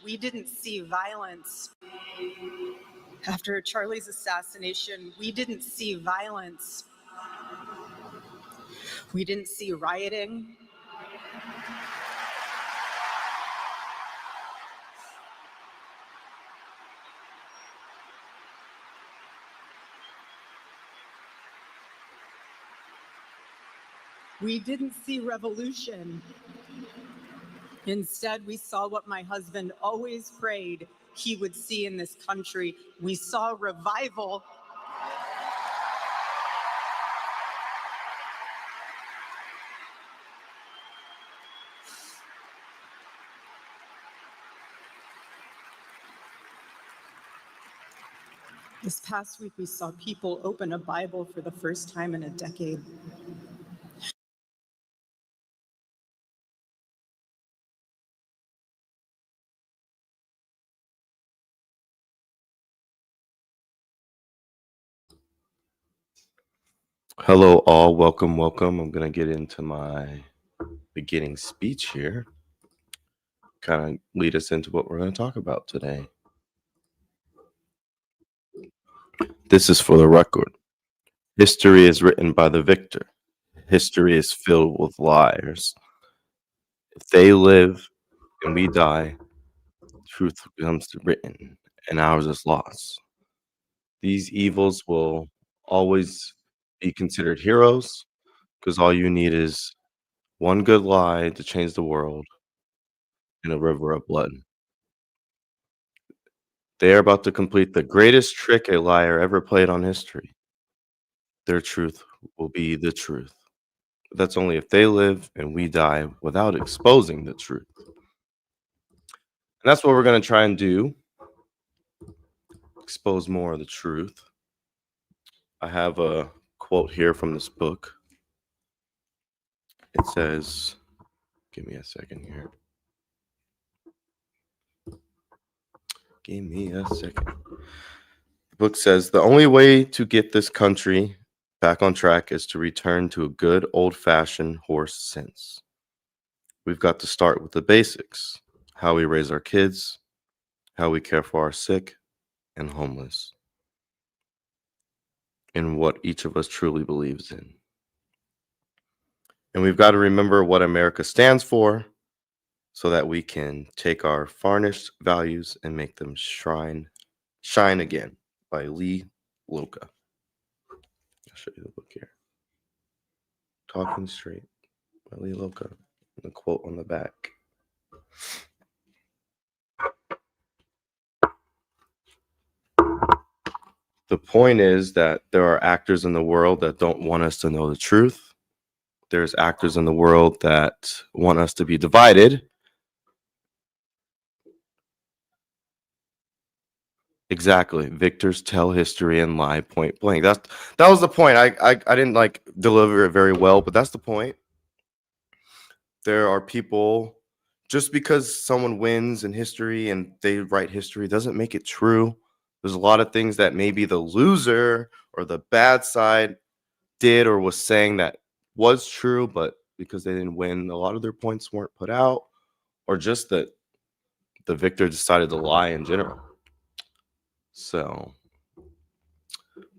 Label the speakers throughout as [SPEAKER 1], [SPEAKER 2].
[SPEAKER 1] We didn't see violence. After Charlie's assassination, we didn't see violence. We didn't see rioting. We didn't see revolution. Instead, we saw what my husband always prayed he would see in this country. We saw revival. This past week, we saw people open a Bible for the first time in a decade.
[SPEAKER 2] Hello, all. Welcome. I'm going to get into my beginning speech here. Kind of lead us into what we're going to talk about today. This is for the record. History is written by the victor. History is filled with liars. If they live and we die, truth becomes written and ours is lost. These evils will always be considered heroes because all you need is one good lie to change the world in a river of blood. They are about to complete the greatest trick a liar ever played on history. Their truth will be the truth. But that's only if they live and we die without exposing the truth. And that's what we're going to try and do. Expose more of the truth. I have a quote here from this book. It says, give me a second here. Give me a second. The book says, the only way to get this country back on track is to return to a good old-fashioned horse sense. We've got to start with the basics, how we raise our kids, how we care for our sick and homeless, and what each of us truly believes in. And we've got to remember what America stands for so that we can take our varnished values and make them shine again, by Lee Loka. I'll show you the book here. Talking Straight by Lee Loka. The quote on the back. The point is that there are actors in the world that don't want us to know the truth. There's actors in the world that want us to be divided. Exactly. Victors tell history and lie point blank. That was the point. I didn't deliver it very well, but that's the point. There are people, just because someone wins in history and they write history doesn't make it true. There's a lot of things that maybe the loser or the bad side did or was saying that was true, but because they didn't win, a lot of their points weren't put out, or just that the victor decided to lie in general. So,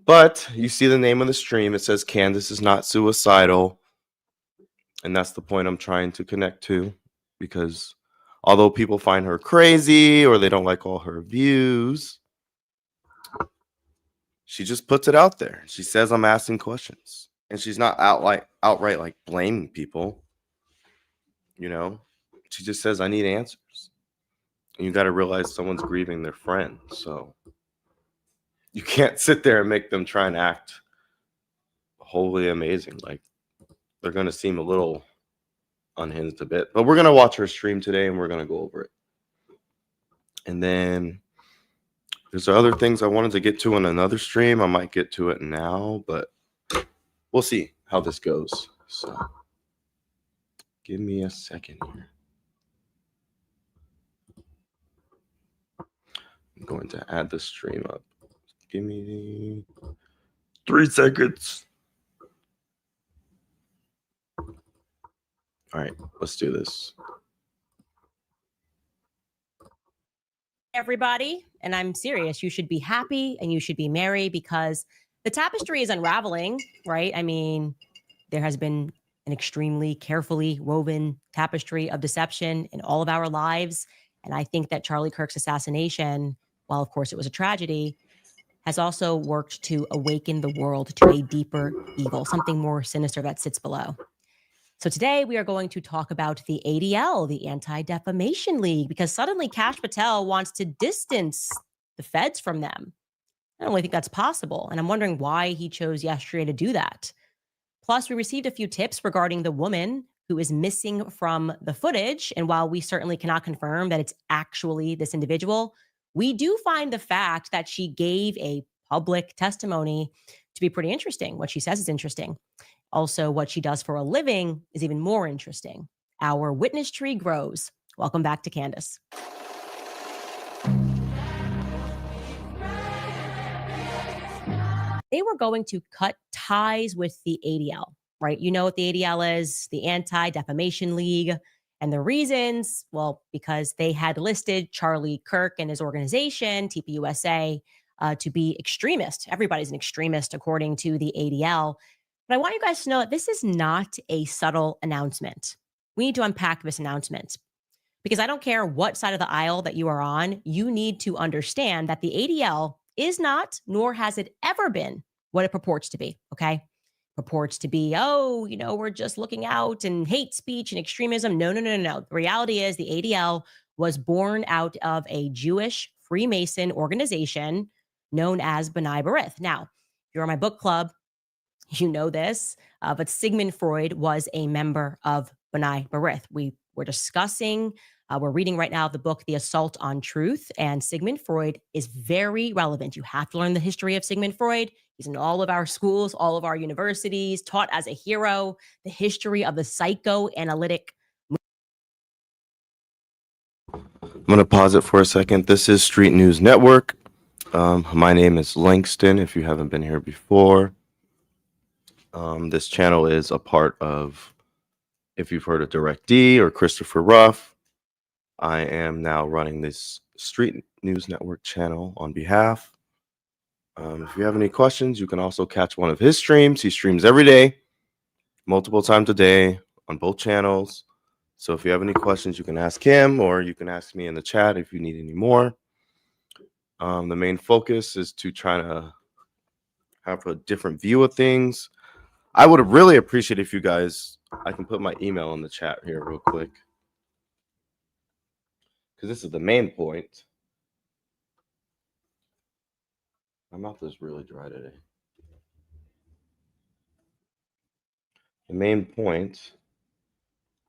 [SPEAKER 2] but you see the name of the stream. It says Candace is not suicidal. And that's the point I'm trying to connect to, because although people find her crazy or they don't like all her views, she just puts it out there. She says, I'm asking questions. And she's not outright blaming people. You know, she just says, I need answers. And you got to realize someone's grieving their friend. So you can't sit there and make them try and act wholly amazing. Like, they're going to seem a little unhinged a bit. But we're going to watch her stream today and we're going to go over it. And then there's other things I wanted to get to in another stream. I might get to it now, but we'll see how this goes. So give me a second here. I'm going to add the stream up. Give me 3 seconds. All right, let's do this.
[SPEAKER 3] everybody, and I'm serious, you should be happy and you should be merry because the tapestry is unraveling, right? I mean, there has been an extremely carefully woven tapestry of deception in all of our lives. And I think that Charlie Kirk's assassination, while of course it was a tragedy, has also worked to awaken the world to a deeper evil, something more sinister that sits below. So today we are going to talk about the ADL, the Anti-Defamation League, because suddenly Kash Patel wants to distance the feds from them. I don't really think that's possible. And I'm wondering why he chose yesterday to do that. Plus, we received a few tips regarding the woman who is missing from the footage. And while we certainly cannot confirm that it's actually this individual, we do find the fact that she gave a public testimony to be pretty interesting. What she says is interesting. Also, what she does for a living is even more interesting. Our witness tree grows. Welcome back to Candace. They were going to cut ties with the ADL, right? You know what the ADL is, the Anti-Defamation League. And the reasons, well, because they had listed Charlie Kirk and his organization, TPUSA, to be extremist. Everybody's an extremist according to the ADL. But I want you guys to know that this is not a subtle announcement. We need to unpack this announcement because I don't care what side of the aisle that you are on, you need to understand that the ADL is not, nor has it ever been, what it purports to be, okay? Purports to be, we're just looking out and hate speech and extremism. No. The reality is the ADL was born out of a Jewish Freemason organization known as B'nai B'rith. Now, if you're on my book club, you know this, but Sigmund Freud was a member of B'nai B'rith. We were discussing, we're reading right now the book, The Assault on Truth, and Sigmund Freud is very relevant. You have to learn the history of Sigmund Freud. He's in all of our schools, all of our universities, taught as a hero, the history of the psychoanalytic.
[SPEAKER 2] I'm going to pause it for a second. This is Street News Network. My name is Langston, if you haven't been here before. This channel is a part of, if you've heard of Direct D or Christopher Ruff, I am now running this Street News Network channel on behalf. If you have any questions, you can also catch one of his streams. He streams every day, multiple times a day on both channels. So if you have any questions, you can ask him or you can ask me in the chat if you need any more. The main focus is to try to have a different view of things. I would really appreciate if you guys, I can put my email in the chat here real quick, because this is the main point. My mouth is really dry today. The main point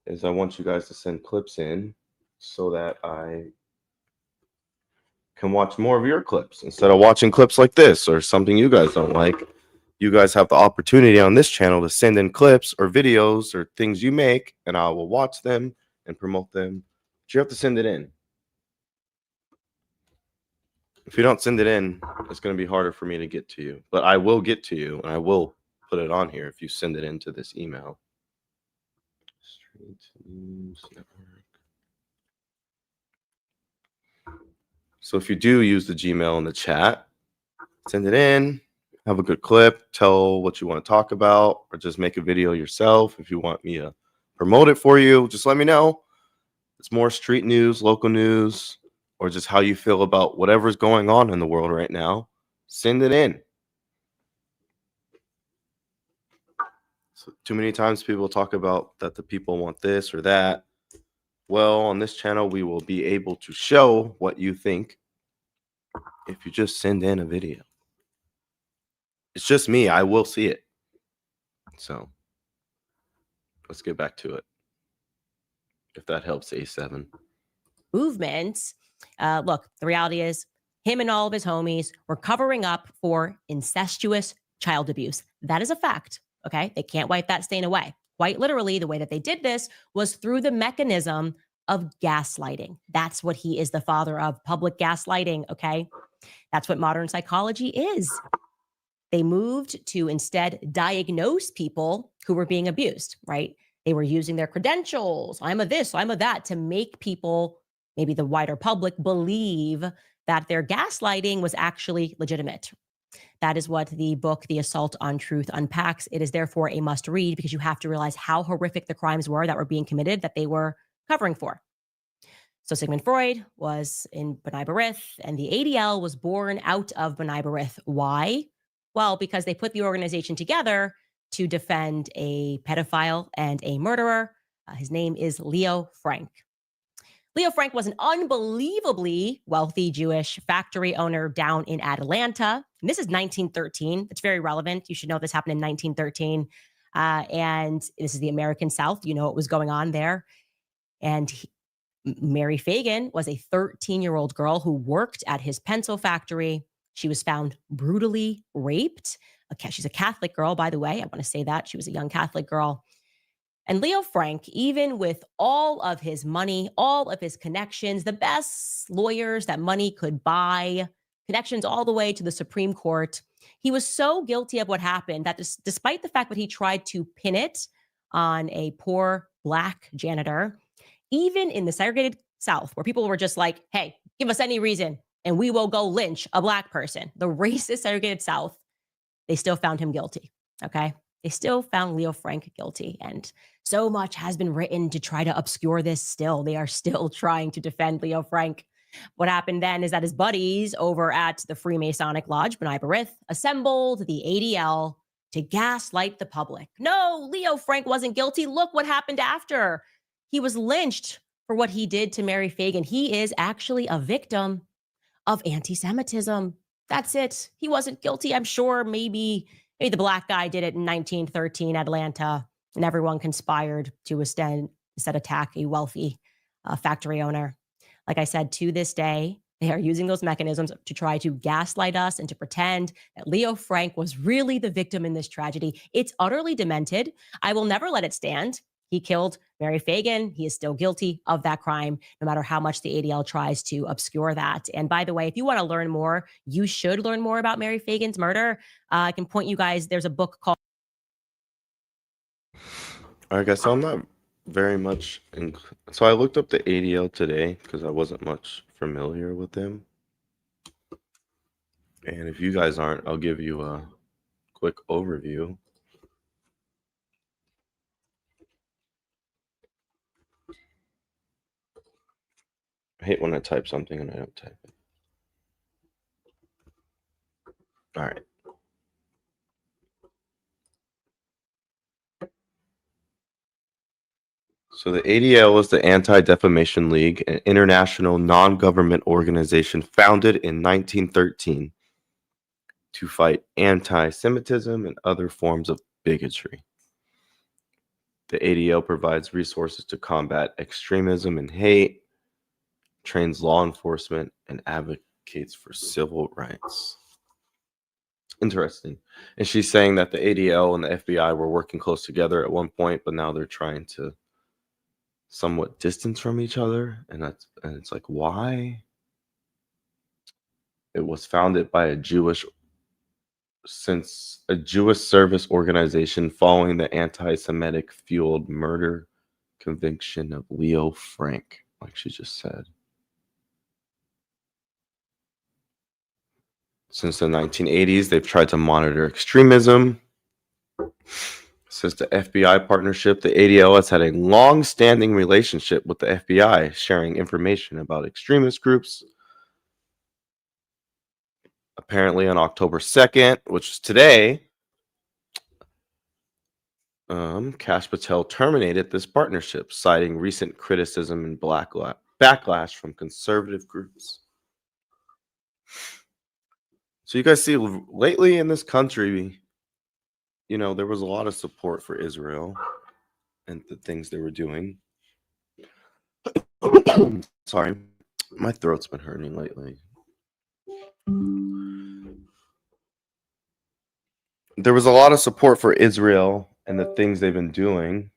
[SPEAKER 2] is I want you guys to send clips in so that I can watch more of your clips instead of watching clips like this or something you guys don't like. You guys have the opportunity on this channel to send in clips or videos or things you make, and I will watch them and promote them. But you have to send it in. If you don't send it in, it's going to be harder for me to get to you. But I will get to you, and I will put it on here if you send it into this email. Street News Network. So if you do use the Gmail in the chat, send it in. Have a good clip, tell what you want to talk about, or just make a video yourself. If you want me to promote it for you, just let me know. It's more street news, local news, or just how you feel about whatever's going on in the world right now. Send it in. So too many times people talk about that the people want this or that. Well, on this channel, we will be able to show what you think if you just send in a video. It's just me. I will see it. So let's get back to it. If that helps, A7.
[SPEAKER 3] Movement. Look, the reality is him and all of his homies were covering up for incestuous child abuse. That is a fact. Okay. They can't wipe that stain away. Quite literally, the way that they did this was through the mechanism of gaslighting. That's what he is the father of, public gaslighting. Okay. That's what modern psychology is. They moved to instead diagnose people who were being abused, right? They were using their credentials. I'm a this, I'm a that, to make people maybe the wider public believe that their gaslighting was actually legitimate. That is what the book, The Assault on Truth, unpacks. It is therefore a must read because you have to realize how horrific the crimes were that were being committed that they were covering for. So Sigmund Freud was in B'nai B'rith, and the ADL was born out of B'nai B'rith. Why? Well, because they put the organization together to defend a pedophile and a murderer. His name is Leo Frank. Leo Frank was an unbelievably wealthy Jewish factory owner down in Atlanta. And this is 1913. It's very relevant. You should know this happened in 1913. And this is the American South. You know what was going on there. And Mary Fagan was a 13-year-old girl who worked at his pencil factory. She was found brutally raped. She's a Catholic girl, by the way. I want to say that. She was a young Catholic girl. And Leo Frank, even with all of his money, all of his connections, the best lawyers that money could buy, connections all the way to the Supreme Court, he was so guilty of what happened that despite the fact that he tried to pin it on a poor Black janitor, even in the segregated South, where people were just like, hey, give us any reason and we will go lynch a Black person, the racist segregated South, they still found him guilty, okay? They still found Leo Frank guilty. And so much has been written to try to obscure this still. They are still trying to defend Leo Frank. What happened then is that his buddies over at the Freemasonic Lodge, B'nai B'rith, assembled the ADL to gaslight the public. No, Leo Frank wasn't guilty. Look what happened after. He was lynched for what he did to Mary Fagan. He is actually a victim of anti-Semitism. That's it. He wasn't guilty. I'm sure maybe the Black guy did it in 1913 Atlanta, and everyone conspired to instead attack a wealthy factory owner. Like I said, to this day, they are using those mechanisms to try to gaslight us and to pretend that Leo Frank was really the victim in this tragedy. It's utterly demented. I will never let it stand. He killed Mary Fagan. He is still guilty of that crime, no matter how much the ADL tries to obscure that. And by the way, if you want to learn more, you should learn more about Mary Fagan's murder. I can point you guys, there's a book called...
[SPEAKER 2] All right, guys, so I'm not very much... So I looked up the ADL today because I wasn't much familiar with them. And if you guys aren't, I'll give you a quick overview. I hate when I type something and I don't type it. All right. So the ADL is the Anti-Defamation League, an international non-government organization founded in 1913 to fight anti-Semitism and other forms of bigotry. The ADL provides resources to combat extremism and hate, trains law enforcement, and advocates for civil rights. Interesting. And she's saying that the ADL and the FBI were working close together at one point, but now they're trying to somewhat distance from each other. And it's like, why? It was founded by a Jewish service organization following the anti-Semitic fueled murder conviction of Leo Frank, like she just said. Since the 1980s, they've tried to monitor extremism. Since the FBI partnership, the ADL has had a long-standing relationship with the FBI, sharing information about extremist groups. Apparently on October 2nd, which is today, Kash Patel terminated this partnership, citing recent criticism and backlash from conservative groups. So you guys see lately in this country, there was a lot of support for Israel and the things they were doing. Sorry, my throat's been hurting lately. There was a lot of support for Israel and the things they've been doing.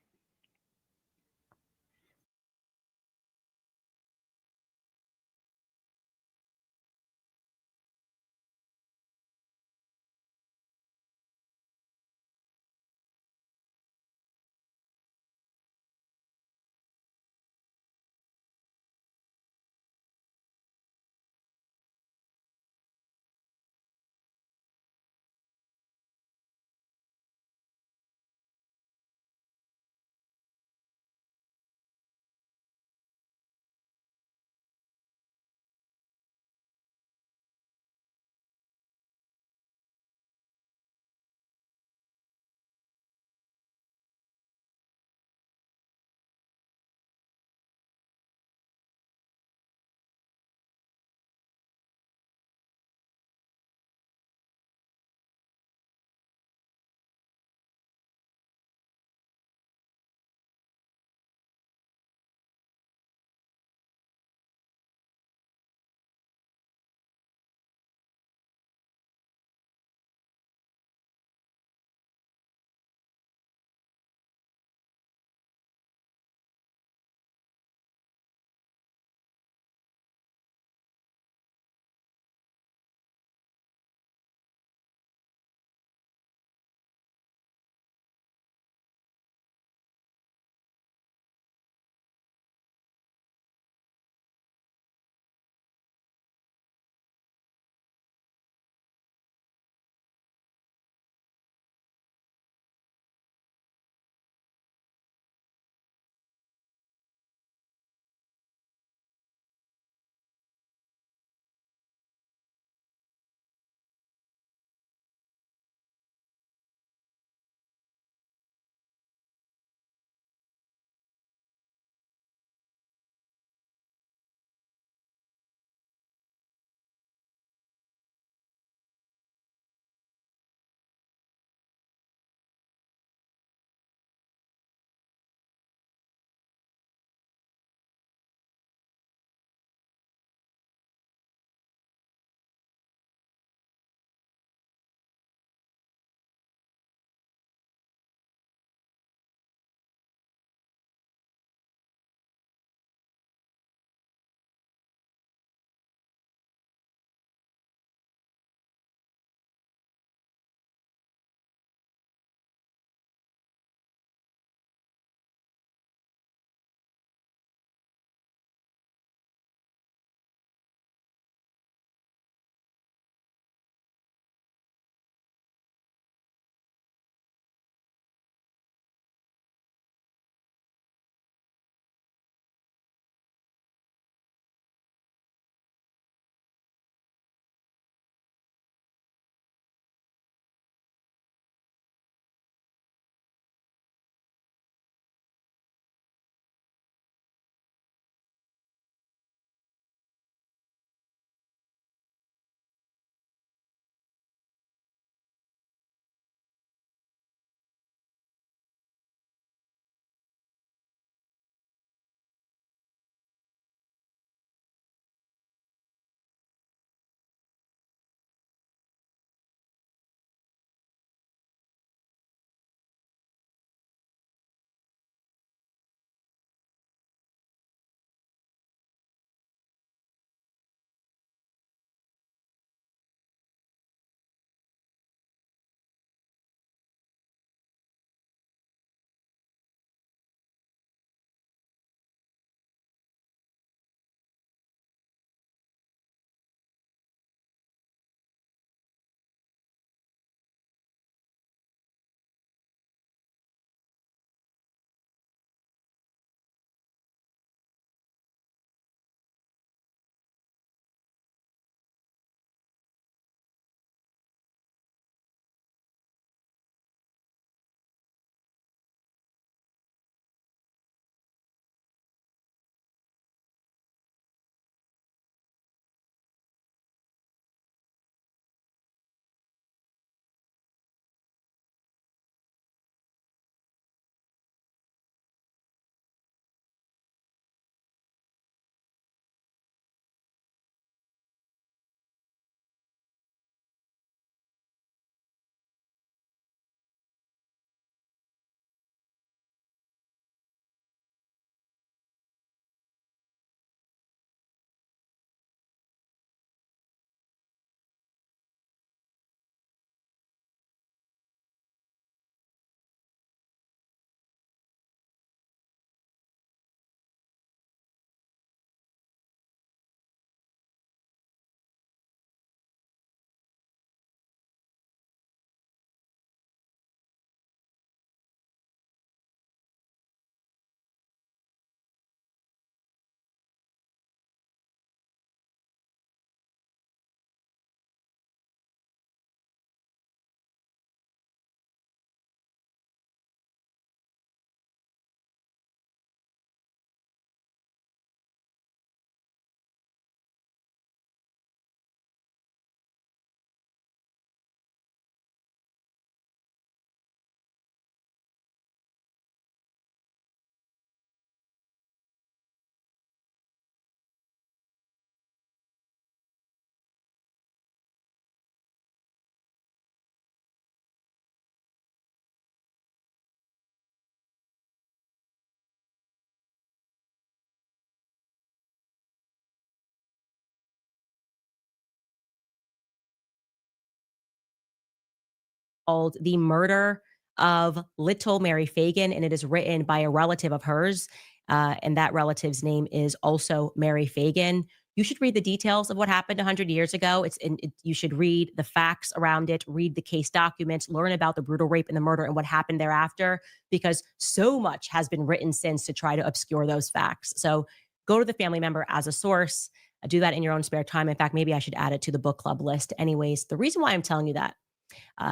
[SPEAKER 3] called The Murder of Little Mary Fagan, and it is written by a relative of hers. And that relative's name is also Mary Fagan. You should read the details of what happened 100 years ago. You should read the facts around it, read the case documents, learn about the brutal rape and the murder and what happened thereafter, because so much has been written since to try to obscure those facts. So go to the family member as a source. Do that in your own spare time. In fact, maybe I should add it to the book club list. Anyways, the reason why I'm telling you that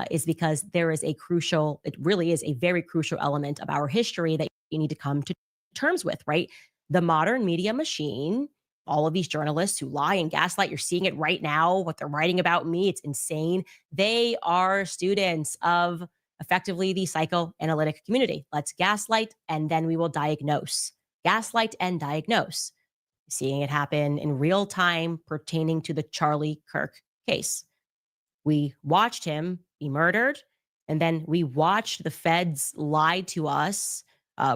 [SPEAKER 3] is because it really is a very crucial element of our history that you need to come to terms with, right? The modern media machine, all of these journalists who lie and gaslight, you're seeing it right now, what they're writing about me, it's insane. They are students of effectively the psychoanalytic community. Let's gaslight and then we will diagnose. Gaslight and diagnose. Seeing it happen in real time pertaining to the Charlie Kirk case. We watched him be murdered, and then we watched the feds lie to us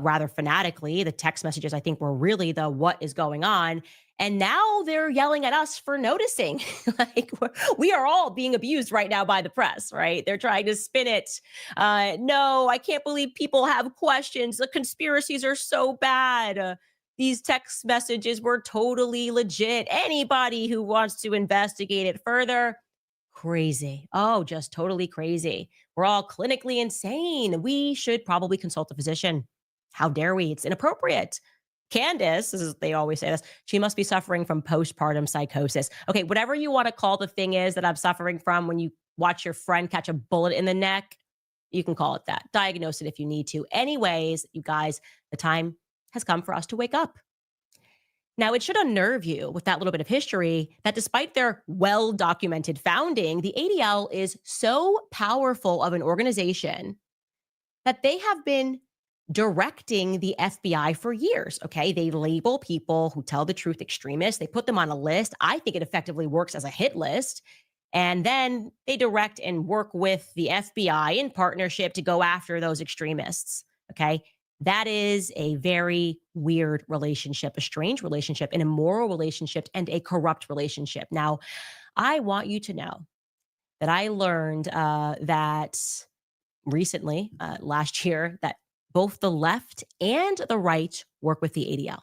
[SPEAKER 3] rather fanatically. The text messages, I think, were really the what is going on. And now they're yelling at us for noticing. Like we are all being abused right now by the press, right? They're trying to spin it. No, I can't believe people have questions. The conspiracies are so bad. These text messages were totally legit. Anybody who wants to investigate it further, crazy. Oh, just totally crazy. We're all clinically insane. We should probably consult a physician. How dare we? It's inappropriate. Candace, they always say this, she must be suffering from postpartum psychosis. Okay, whatever you want to call the thing is that I'm suffering from when you watch your friend catch a bullet in the neck, you can call it that. Diagnose it if you need to. Anyways, you guys, the time has come for us to wake up. Now, it should unnerve you with that little bit of history that despite their well-documented founding, the ADL is so powerful of an organization that they have been directing the FBI for years, okay? They label people who tell the truth extremists. They put them on a list. I think it effectively works as a hit list. And then they direct and work with the FBI in partnership to go after those extremists, okay? That is a very weird relationship, a strange relationship, an immoral relationship, and a corrupt relationship. Now, I want you to know that I learned that recently, last year, that both the left and the right work with the ADL.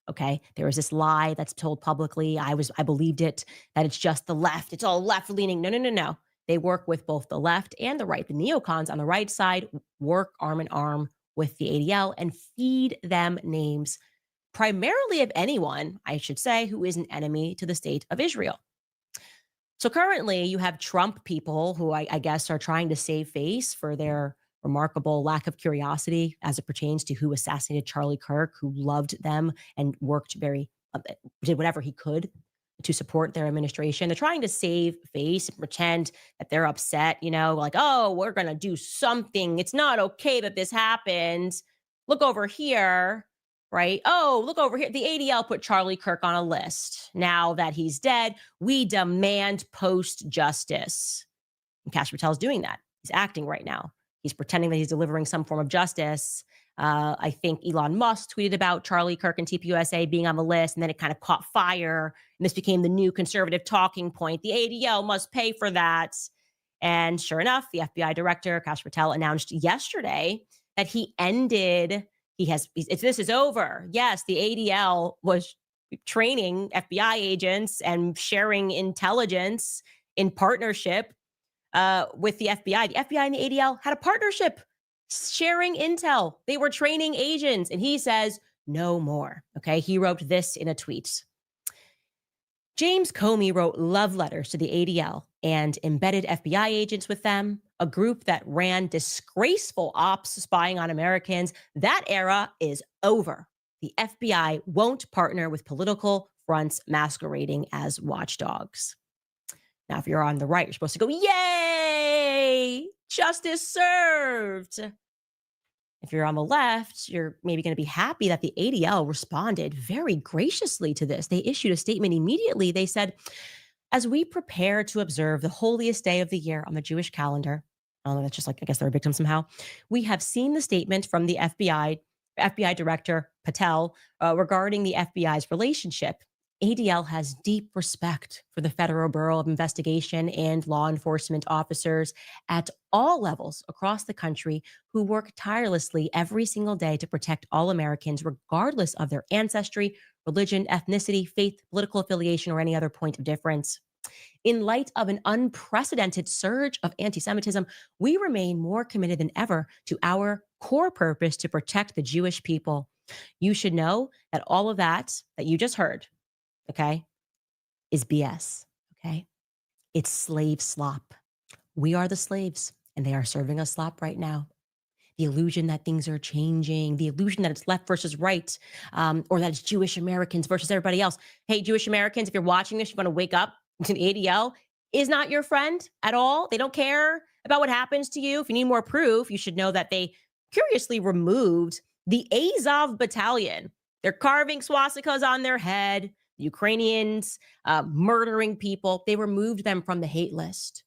[SPEAKER 3] Okay. There was this lie that's told publicly. I believed it, that it's just the left. It's all left leaning. No. They work with both the left and the right. The neocons on the right side work arm in arm with the ADL and feed them names, primarily of anyone, I should say, who is an enemy to the state of Israel. So currently you have Trump people who I guess are trying to save face for their remarkable lack of curiosity as it pertains to who assassinated Charlie Kirk, who loved them and did whatever he could to support their administration. They're trying to save face and pretend that they're upset, like, oh, we're going to do something. It's not okay that this happened. Look over here, right? Oh, look over here. The ADL put Charlie Kirk on a list. Now that he's dead, we demand post-justice. And Kash Patel's doing that. He's acting right now. He's pretending that he's delivering some form of justice. I think Elon Musk tweeted about Charlie Kirk and TPUSA being on the list, and then it kind of caught fire. And this became the new conservative talking point. The ADL must pay for that. And sure enough, the FBI director, Kash Patel, announced yesterday that this is over. Yes, the ADL was training FBI agents and sharing intelligence in partnership with the FBI. The FBI and the ADL had a partnership sharing intel. They were training agents, and he says no more. Okay, he wrote this in a tweet. James Comey wrote love letters to the ADL and embedded FBI agents with them, a group that ran disgraceful ops spying on Americans. That era is over. The FBI won't partner with political fronts masquerading as watchdogs. Now, if you're on the right, you're supposed to go, yay, justice served. If you're on the left, you're maybe going to be happy that the ADL responded very graciously to this. They issued a statement immediately. They said, as we prepare to observe the holiest day of the year on the Jewish calendar, that's just like, I guess they're a victim somehow, we have seen the statement from the FBI Director Patel regarding the FBI's relationship ADL has deep respect for the Federal Bureau of Investigation and law enforcement officers at all levels across the country who work tirelessly every single day to protect all Americans, regardless of their ancestry, religion, ethnicity, faith, political affiliation, or any other point of difference. In light of an unprecedented surge of anti Semitism, we remain more committed than ever to our core purpose to protect the Jewish people. You should know that all of that you just heard, okay, is BS, okay? It's slave slop. We are the slaves, and they are serving us slop right now. The illusion that things are changing, the illusion that it's left versus right, or that it's Jewish Americans versus everybody else. Hey, Jewish Americans, if you're watching this, you want to wake up to the ADL is not your friend at all. They don't care about what happens to you. If you need more proof, you should know that they curiously removed the Azov battalion. They're carving swastikas on their head. Ukrainians murdering people. They removed them from the hate list.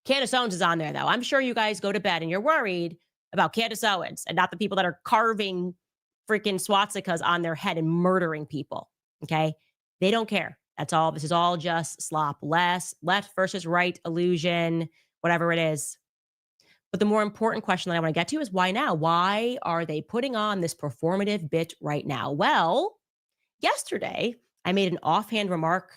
[SPEAKER 3] Candace Owens is on there, though. I'm sure you guys go to bed and you're worried about Candace Owens and not the people that are carving freaking swastikas on their head and murdering people. Okay? They don't care. That's all. This is all just slop. Left versus right illusion, whatever it is. But the more important question that I want to get to is why now? Why are they putting on this performative bit right now? Well, yesterday, I made an offhand remark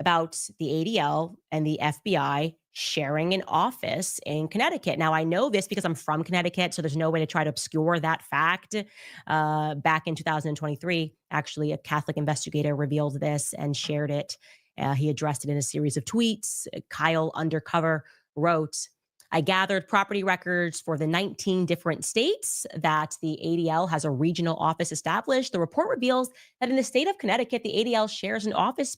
[SPEAKER 3] about the ADL and the FBI sharing an office in Connecticut. Now, I know this because I'm from Connecticut, so there's no way to try to obscure that fact. Back in 2023, actually, a Catholic investigator revealed this and shared it. He addressed it in a series of tweets. Kyle Undercover wrote, I gathered property records for the 19 different states that the ADL has a regional office established. The report reveals that in the state of Connecticut, the ADL shares an office